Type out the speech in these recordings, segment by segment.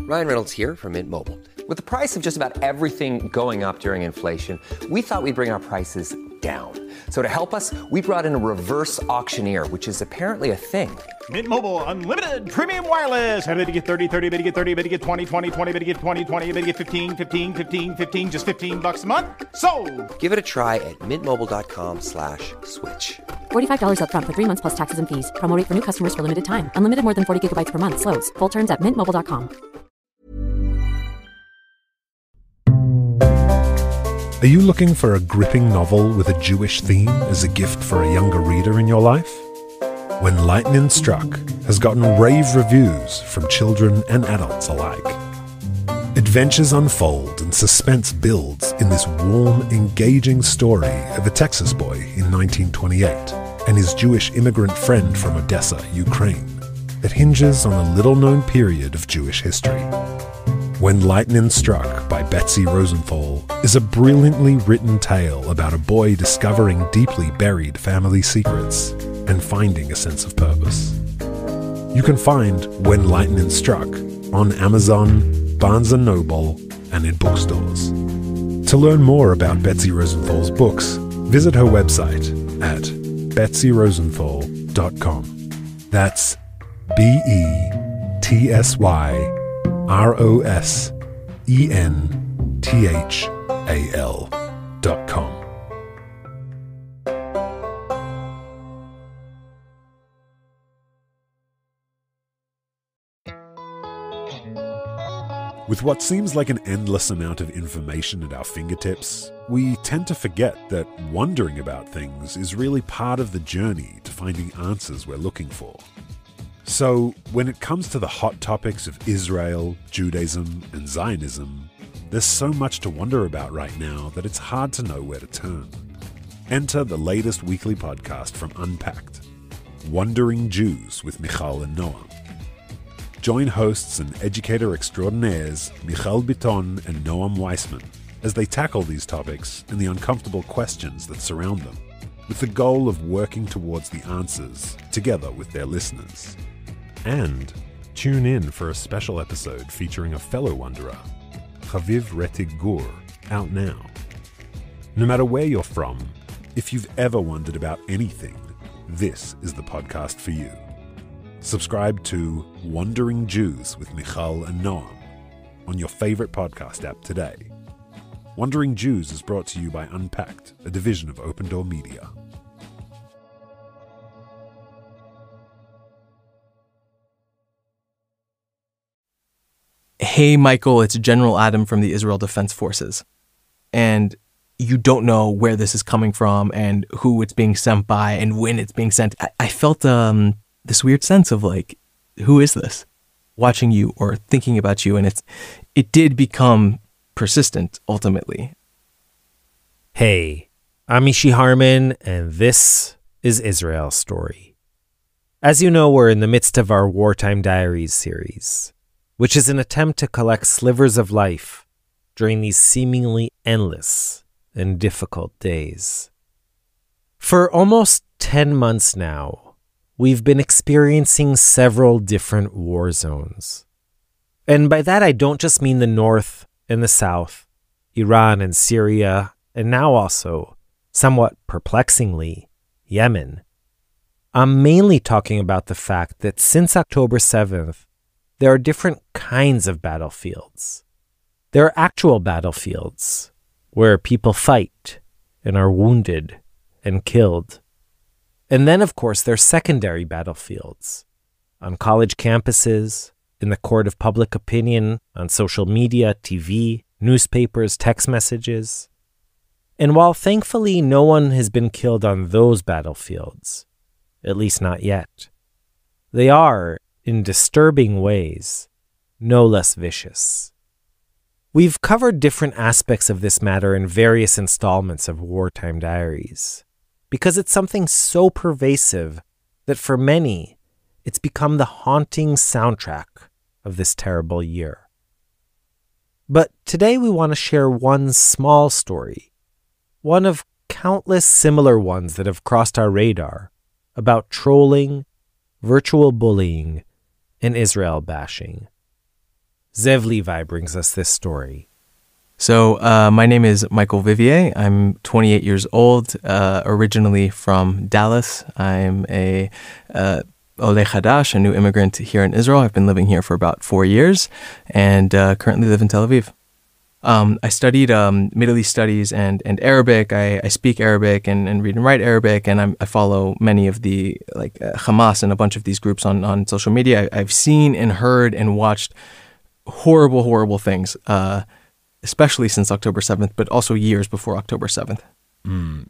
Ryan Reynolds here from Mint Mobile. With the price of just about everything going up during inflation, we thought we'd bring our prices down. So to help us, we brought in a reverse auctioneer, which is apparently a thing. Mint Mobile Unlimited Premium Wireless. How to get 30, 30, bit to get 30, bit to get 20, 20, 20, bit to get 20, 20, bit to get 15, 15, 15, 15, just $15 a month? Sold! Give it a try at mintmobile.com/switch. $45 up front for 3 months plus taxes and fees. Promo rate for new customers for limited time. Unlimited more than 40 gigabytes per month. Slows full terms at mintmobile.com. Are you looking for a gripping novel with a Jewish theme as a gift for a younger reader in your life? When Lightning Struck has gotten rave reviews from children and adults alike. Adventures unfold and suspense builds in this warm, engaging story of a Texas boy in 1928 and his Jewish immigrant friend from Odessa, Ukraine, that hinges on a little-known period of Jewish history. When Lightning Struck by Betsy Rosenthal is a brilliantly written tale about a boy discovering deeply buried family secrets and finding a sense of purpose. You can find When Lightning Struck on Amazon, Barnes & Noble, and in bookstores. To learn more about Betsy Rosenthal's books, visit her website at betsyrosenthal.com. That's BETSYROSENTHAL.com. With what seems like an endless amount of information at our fingertips, we tend to forget that wondering about things is really part of the journey to finding answers we're looking for. So, when it comes to the hot topics of Israel, Judaism, and Zionism, there's so much to wonder about right now that it's hard to know where to turn. Enter the latest weekly podcast from Unpacked, Wandering Jews with Michal and Noam. Join hosts and educator extraordinaires Michal Biton and Noam Weissman as they tackle these topics and the uncomfortable questions that surround them, with the goal of working towards the answers together with their listeners. And tune in for a special episode featuring a fellow wanderer, Chaviv Retig Gur, out now. No matter where you're from, if you've ever wondered about anything, this is the podcast for you. Subscribe to Wandering Jews with Michal and Noam on your favorite podcast app today. Wandering Jews is brought to you by Unpacked, a division of Open Door Media. Hey, Michael, it's General Adam from the Israel Defense Forces. And you don't know where this is coming from and who it's being sent by and when it's being sent. I felt this weird sense of like, who is this? Watching you or thinking about you. And it did become persistent ultimately. Hey, I'm Ishi Harman, and this is Israel's Story. As you know, we're in the midst of our Wartime Diaries series, which is an attempt to collect slivers of life during these seemingly endless and difficult days. For almost 10 months now, we've been experiencing several different war zones. And by that, I don't just mean the North and the South, Iran and Syria, and now also, somewhat perplexingly, Yemen. I'm mainly talking about the fact that since October 7th, there are different kinds of battlefields. There are actual battlefields where people fight and are wounded and killed. And then, of course, there are secondary battlefields on college campuses, in the court of public opinion, on social media, TV, newspapers, text messages. And while thankfully no one has been killed on those battlefields, at least not yet, they are, in disturbing ways, no less vicious. We've covered different aspects of this matter in various installments of Wartime Diaries, because it's something so pervasive that for many, it's become the haunting soundtrack of this terrible year. But today we want to share one small story, one of countless similar ones that have crossed our radar, about trolling, virtual bullying, and Israel bashing. Zev Levi brings us this story. So my name is Michael Vivier. I'm 28 years old, originally from Dallas. I'm a Oleh Hadash, a new immigrant here in Israel. I've been living here for about 4 years and currently live in Tel Aviv. I studied Middle East studies and Arabic. I speak Arabic and read and write Arabic, and I follow many of the Hamas and a bunch of these groups on social media. I've seen and heard and watched horrible, horrible things, especially since October 7th, but also years before October 7th.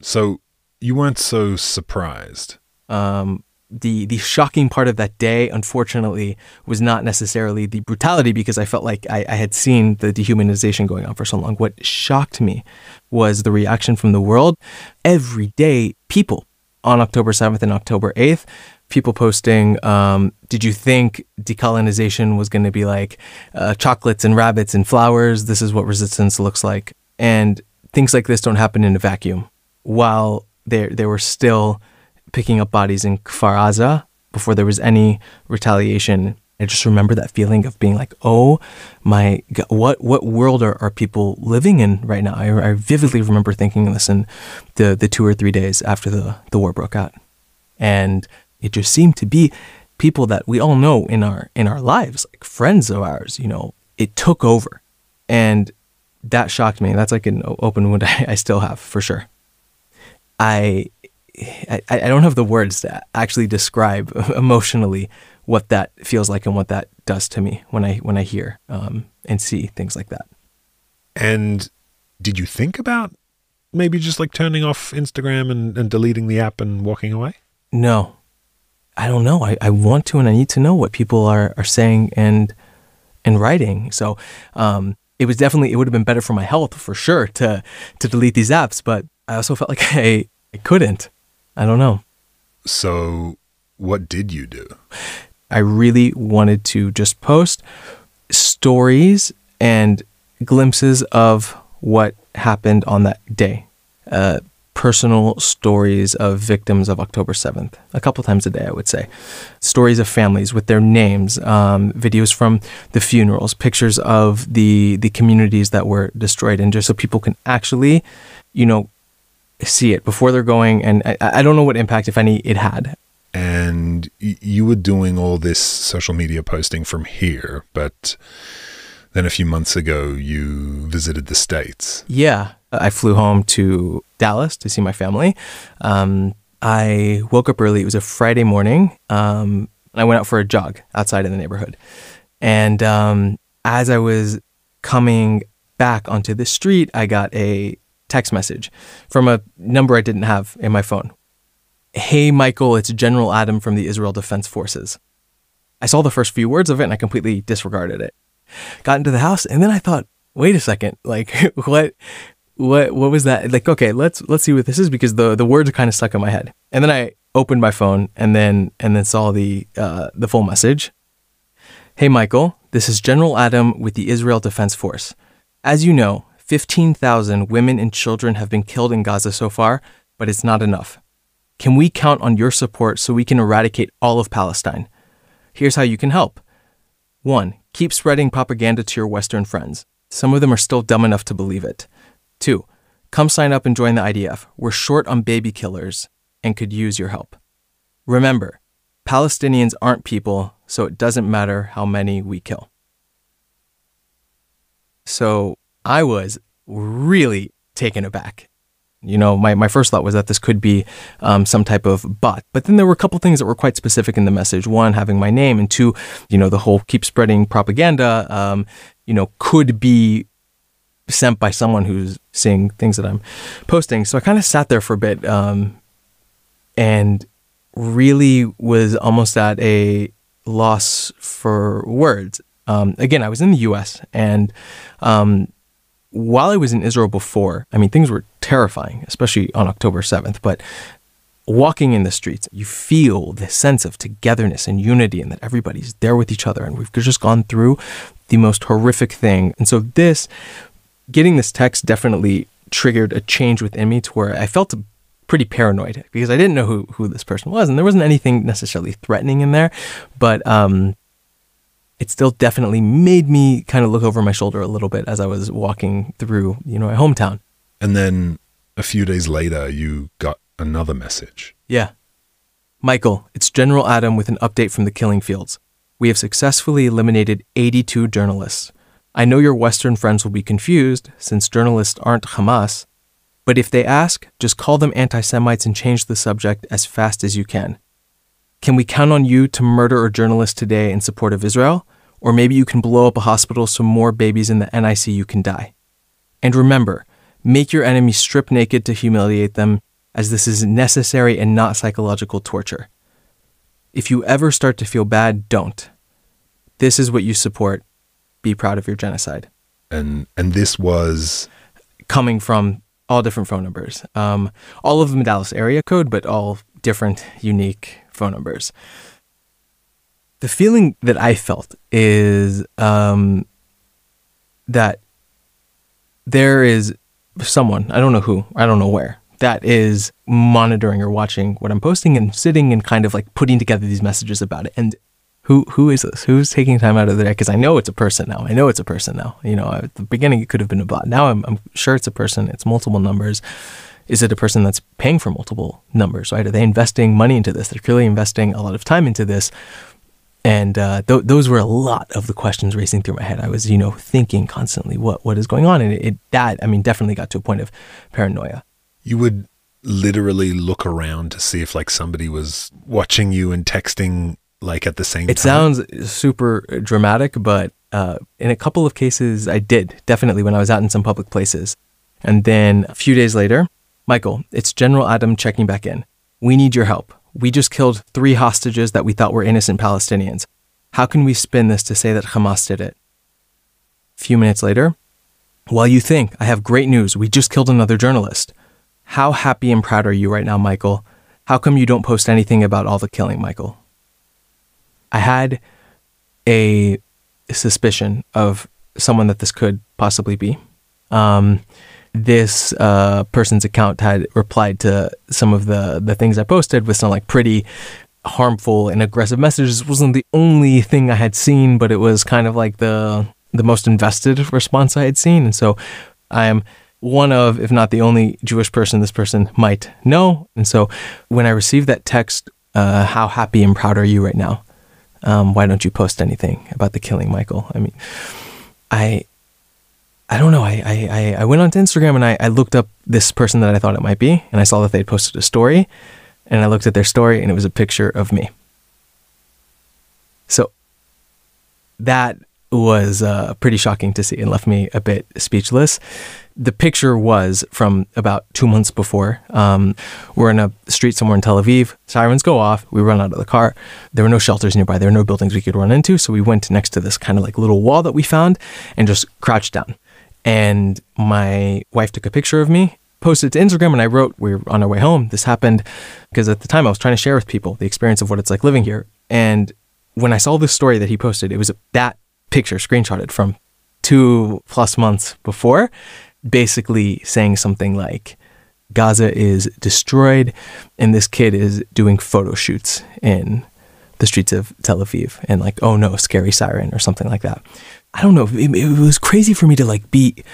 So you weren't so surprised? The shocking part of that day, unfortunately, was not necessarily the brutality, because I felt like I had seen the dehumanization going on for so long. What shocked me was the reaction from the world. Every day, people on October 7th and October 8th, people posting, did you think decolonization was going to be like chocolates and rabbits and flowers? This is what resistance looks like. And things like this don't happen in a vacuum. While they were still picking up bodies in Kfar Aza before there was any retaliation, I just remember that feeling of being like, oh my God, what world are people living in right now? I vividly remember thinking this in the 2 or 3 days after the war broke out. And it just seemed to be people that we all know in our lives, like friends of ours, it took over. And that shocked me. That's like an open wound I still have, for sure. I don't have the words to actually describe emotionally what that feels like and what that does to me when I hear and see things like that. And did you think about maybe just like turning off Instagram and deleting the app and walking away? No, I don't know. I want to, and I need to know what people are saying and writing. So it would have been better for my health for sure to delete these apps, but I also felt like I couldn't. I don't know. So what did you do? I really wanted to just post stories and glimpses of what happened on that day. Personal stories of victims of October 7th, a couple times a day, I would say. Stories of families with their names, videos from the funerals, pictures of the communities that were destroyed, and just so people can actually, see it before they're going. And I don't know what impact, if any, it had. And you were doing all this social media posting from here, but then a few months ago you visited the States. Yeah, I flew home to Dallas to see my family. I woke up early. It was a Friday morning. I went out for a jog outside in the neighborhood. And as I was coming back onto the street, I got a text message from a number I didn't have in my phone. Hey, Michael, it's General Adam from the Israel Defense Forces. I saw the first few words of it and I completely disregarded it. Got into the house and then I thought, wait a second, like what was that? Like, okay, let's see what this is, because the words are kind of stuck in my head. And then I opened my phone and then saw the full message. Hey, Michael, this is General Adam with the Israel Defense Force. As you know, 15,000 women and children have been killed in Gaza so far, but it's not enough. Can we count on your support so we can eradicate all of Palestine? Here's how you can help. 1. Keep spreading propaganda to your Western friends. Some of them are still dumb enough to believe it. 2. Come sign up and join the IDF. We're short on baby killers and could use your help. Remember, Palestinians aren't people, so it doesn't matter how many we kill. So I was really taken aback. My first thought was that this could be some type of bot. But then there were a couple things that were quite specific in the message. 1, having my name, and 2, the whole keep spreading propaganda, could be sent by someone who's seeing things that I'm posting. So I kind of sat there for a bit and really was almost at a loss for words. Again, I was in the U.S. and while I was in Israel before, things were terrifying, especially on October 7th. But walking in the streets, you feel the sense of togetherness and unity and that everybody's there with each other. And we've just gone through the most horrific thing. And so getting this text definitely triggered a change within me to where I felt pretty paranoid because I didn't know who this person was. And there wasn't anything necessarily threatening in there. But it still definitely made me kind of look over my shoulder a little bit as I was walking through, my hometown. And then a few days later, you got another message. Yeah. Michael, it's General Adam with an update from the killing fields. We have successfully eliminated 82 journalists. I know your Western friends will be confused since journalists aren't Hamas, but if they ask, just call them anti-Semites and change the subject as fast as you can. Can we count on you to murder a journalist today in support of Israel? Or maybe you can blow up a hospital so more babies in the NICU can die. And remember, make your enemy strip naked to humiliate them, as this is necessary and not psychological torture. If you ever start to feel bad, don't. This is what you support. Be proud of your genocide. And this was coming from all different phone numbers. All of them Dallas area code, but all different, unique phone numbers. The feeling that I felt is that there is someone, I don't know who, I don't know where, that is monitoring or watching what I'm posting and sitting and kind of like putting together these messages about it. And who is this? Who's taking time out of their day? Because I know it's a person now. At the beginning, it could have been a bot. Now I'm sure it's a person. It's multiple numbers. Is it a person that's paying for multiple numbers, right? Are they investing money into this? They're clearly investing a lot of time into this. And those were a lot of the questions racing through my head. I was, thinking constantly, what is going on? And it definitely got to a point of paranoia. You would literally look around to see if like somebody was watching you and texting like at the same time. It sounds super dramatic, but in a couple of cases I did, definitely when I was out in some public places. And then a few days later, Michael, it's General Adam checking back in. We need your help. We just killed 3 hostages that we thought were innocent Palestinians. How can we spin this to say that Hamas did it? A few minutes later, while you think, I have great news, we just killed another journalist. How happy and proud are you right now, Michael? How come you don't post anything about all the killing, Michael? I had a suspicion of someone that this could possibly be. This person's account had replied to some of the things I posted with some like pretty harmful and aggressive messages. It wasn't the only thing I had seen, but it was kind of like the most invested response I had seen. And so I am one of, if not the only Jewish person this person might know. And so when I received that text, how happy and proud are you right now? Why don't you post anything about the killing, Michael? I mean, I don't know. I went onto Instagram and I looked up this person that I thought it might be, and I saw that they had posted a story, and I looked at their story and it was a picture of me. So that was pretty shocking to see and left me a bit speechless. The picture was from about 2 months before. We're in a street somewhere in Tel Aviv. Sirens go off. We run out of the car. There were no shelters nearby. There were no buildings we could run into. So we went next to this kind of like little wall that we found and just crouched down. And my wife took a picture of me, posted it to Instagram, and I wrote, we were on our way home. This happened because at the time I was trying to share with people the experience of what it's like living here. And when I saw this story that he posted, it was that picture screenshotted from 2+ months before, basically saying something like, Gaza is destroyed and this kid is doing photo shoots in the streets of Tel Aviv, and like, oh no, scary siren or something like that. I don't know. It was crazy for me to like be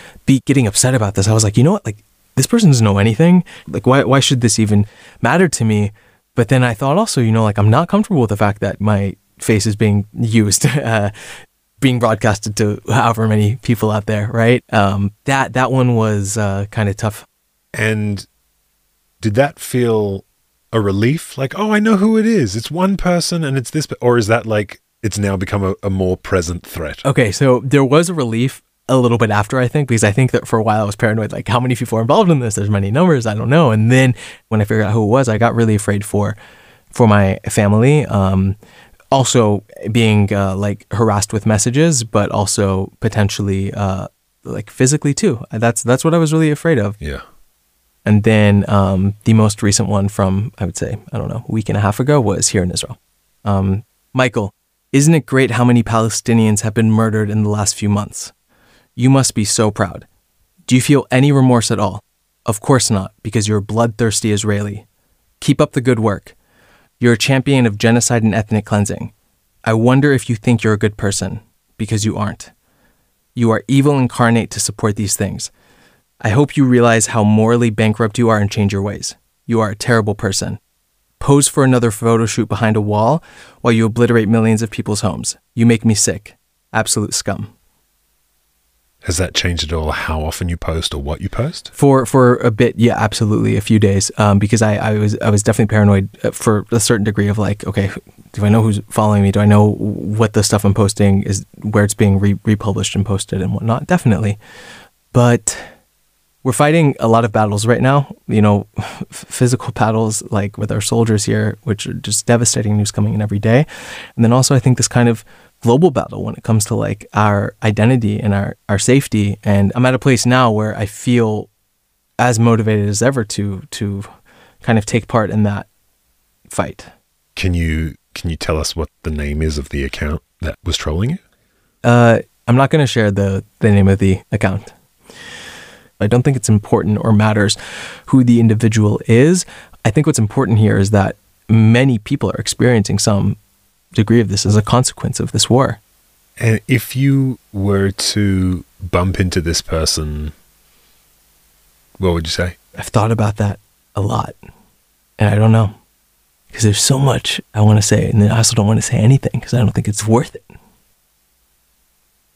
getting upset about this. I was like, you know what? Like, this person doesn't know anything. Like, why should this even matter to me? But then I thought also, like, I'm not comfortable with the fact that my face is being used, being broadcasted to however many people out there, right? That one was kind of tough. And did that feel a relief? Like, oh, I know who it is. It's one person and it's this, or is that like, it's now become a more present threat? Okay, so there was a relief a little bit after, I think, because I think that for a while I was paranoid, like, how many people are involved in this? There's many numbers, I don't know. And then when I figured out who it was, I got really afraid for my family. Also being like harassed with messages, but also potentially like physically too. That's what I was really afraid of. Yeah. And then the most recent one from, I would say, I don't know, a week and a half ago was here in Israel. Michael, isn't it great how many Palestinians have been murdered in the last few months? You must be so proud. Do you feel any remorse at all? Of course not, because you're a bloodthirsty Israeli. Keep up the good work. You're a champion of genocide and ethnic cleansing. I wonder if you think you're a good person, because you aren't. You are evil incarnate to support these things. I hope you realize how morally bankrupt you are and change your ways. You are a terrible person. Pose for another photo shoot behind a wall while you obliterate millions of people's homes. You make me sick. Absolute scum. Has that changed at all how often you post or what you post? For a bit, yeah, absolutely, a few days. Because I was definitely paranoid for a certain degree of like, okay, do I know who's following me? Do I know what the stuff I'm posting is, where it's being republished and posted and whatnot? Definitely. But we're fighting a lot of battles right now, physical battles like with our soldiers here, which are just devastating news coming in every day. And then also I think this kind of global battle when it comes to like our identity and our safety. And I'm at a place now where I feel as motivated as ever to kind of take part in that fight. Can you tell us what the name is of the account that was trolling you? I'm not going to share the name of the account. I don't think it's important or matters who the individual is. I think what's important here is that many people are experiencing some degree of this as a consequence of this war. And if you were to bump into this person, what would you say? I've thought about that a lot, and I don't know, because there's so much I want to say, and then I also don't want to say anything because I don't think it's worth it.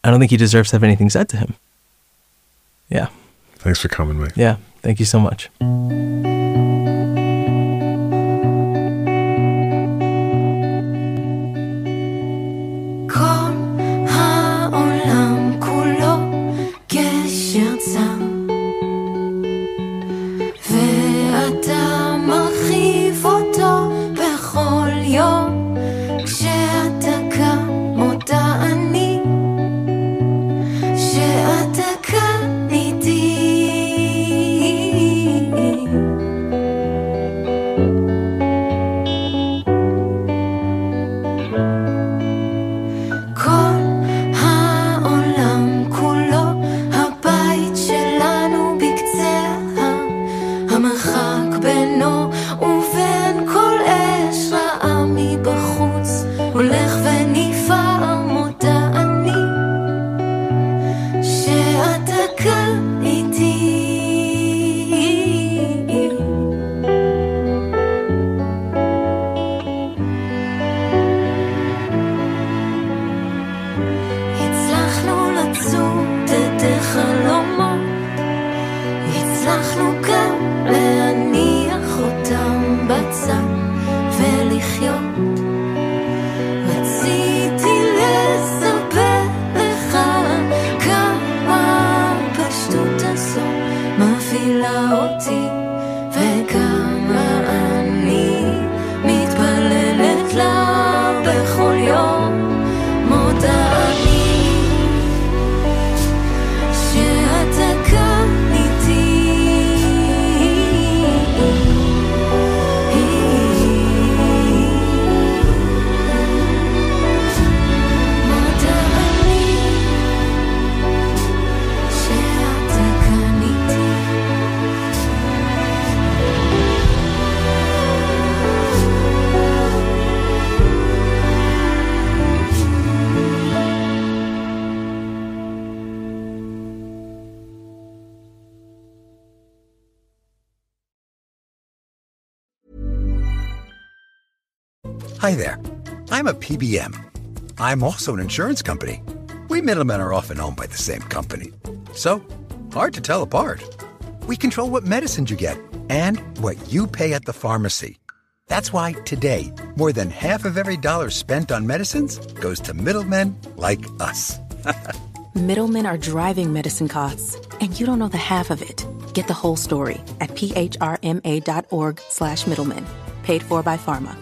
I don't think he deserves to have anything said to him. Yeah. Thanks for coming, mate. Yeah, thank you so much. Hi there. I'm a PBM. I'm also an insurance company. We middlemen are often owned by the same company. So, hard to tell apart. We control what medicines you get and what you pay at the pharmacy. That's why today, more than half of every dollar spent on medicines goes to middlemen like us. Middlemen are driving medicine costs, and you don't know the half of it. Get the whole story at phrma.org/middlemen. Paid for by Pharma.